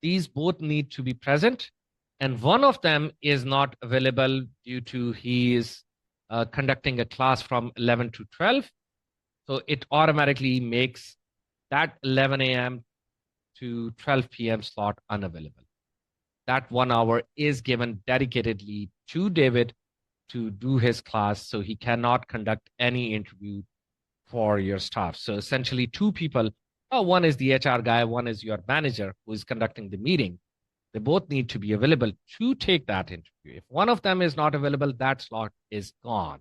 these both need to be present, and one of them is not available due to his conducting a class from 11 to 12. So it automatically makes that 11 a.m. to 12 p.m. slot unavailable. That 1 hour is given dedicatedly to David to do his class, so he cannot conduct any interview for your staff. So essentially, two people, one is the HR guy, one is your manager who is conducting the meeting. They both need to be available to take that interview. If one of them is not available, that slot is gone.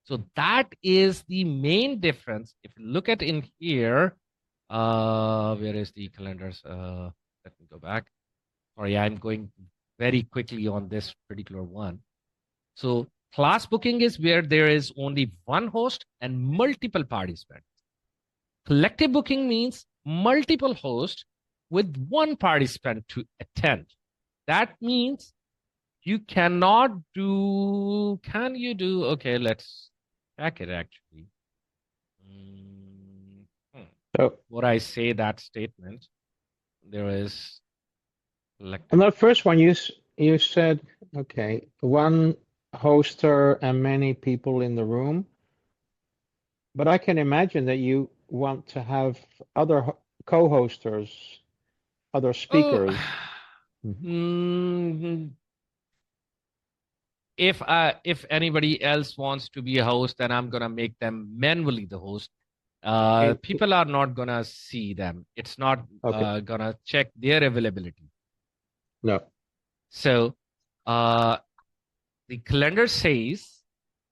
So that is the main difference. If you look at in here, where is the calendars? Let me go back. Sorry, I'm going very quickly on this particular one. So class booking is where there is only one host and multiple participants. Collective booking means multiple hosts with one participant to attend. That means you cannot do, can you do, okay, let's check it actually. So, What I say that statement, there is collective. and the first one you said, okay, one hoster and many people in the room, but I can imagine that you want to have other co-hosters, other Oh, speakers. if anybody else wants to be a host, then I'm gonna make them manually the host. People are not gonna see them. It's not Okay. gonna check their availability. No. So the calendar says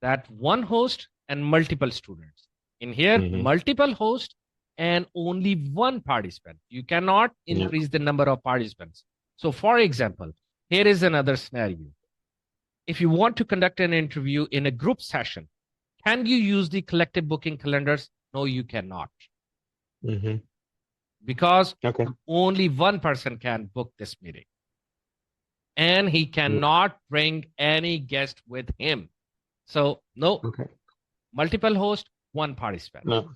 that one host and multiple students. In here, multiple hosts and only one participant. You cannot increase the number of participants. So for example, here is another scenario. If you want to conduct an interview in a group session, can you use the collective booking calendars? No, you cannot. Because only one person can book this meeting. And he cannot bring any guest with him. So, no. Multiple host, one participant. No.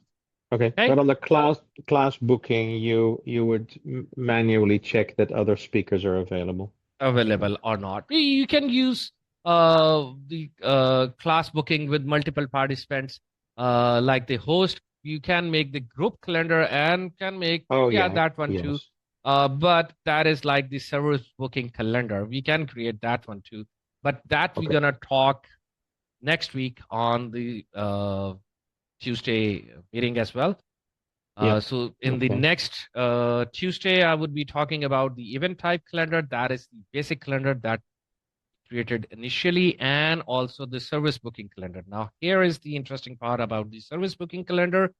Okay. But on the class booking, you would manually check that other speakers are available. Available or not. You can use the class booking with multiple participants, like the host. You can make the group calendar and can make that one too. But that is like the service booking calendar. We can create that one too. But that we're gonna talk next week on the Tuesday meeting as well. So in the next Tuesday, I would be talking about the event type calendar. That is the basic calendar that created initially, and also the service booking calendar. Now, here is the interesting part about the service booking calendar.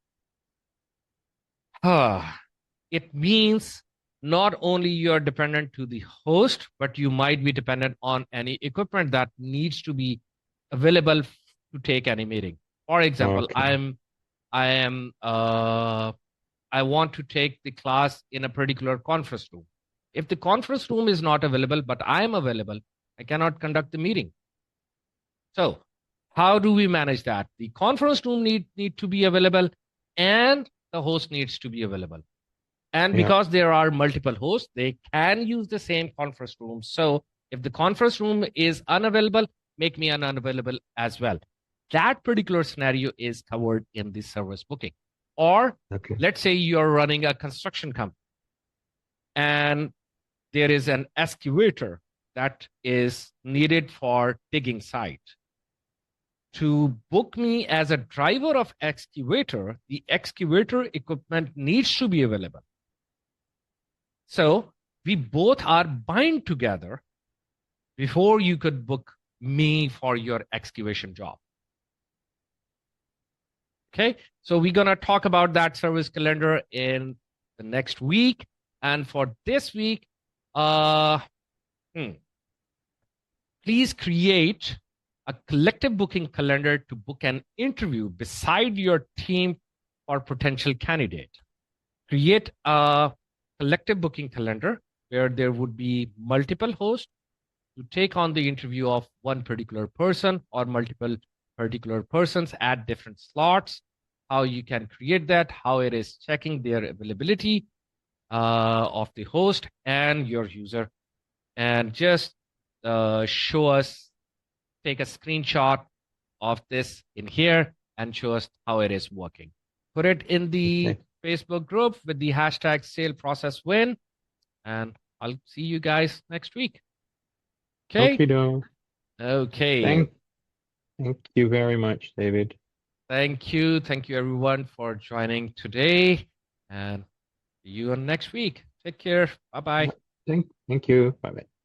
It means not only you're dependent to the host, but you might be dependent on any equipment that needs to be available to take any meeting. For example, I want to take the class in a particular conference room. If the conference room is not available, but I am available, I cannot conduct the meeting. So how do we manage that? The conference room need to be available and the host needs to be available. And because there are multiple hosts, they can use the same conference room. So if the conference room is unavailable, make me unavailable as well. That particular scenario is covered in the service booking. Or let's say you're running a construction company and there is an excavator that is needed for digging site. To book me as a driver of excavator, the excavator equipment needs to be available. So we both are bind together before you could book me for your excavation job. Okay, so we're going to talk about that service calendar in the next week. And for this week, please create a collective booking calendar to book an interview beside your team or potential candidate. Create a collective booking calendar where there would be multiple hosts to take on the interview of one particular person or multiple particular persons at different slots. How you can create that, how it is checking their availability of the host and your user, and just show us, take a screenshot of this in here and show us how it is working. Put it in the Okay. Facebook group with the hashtag sale process win, and I'll see you guys next week. Okay. Okie-doke. Okay. Thank you very much, David. Thank you. Thank you, everyone, for joining today. And see you on next week. Take care. Bye bye. Thank you. Bye-bye.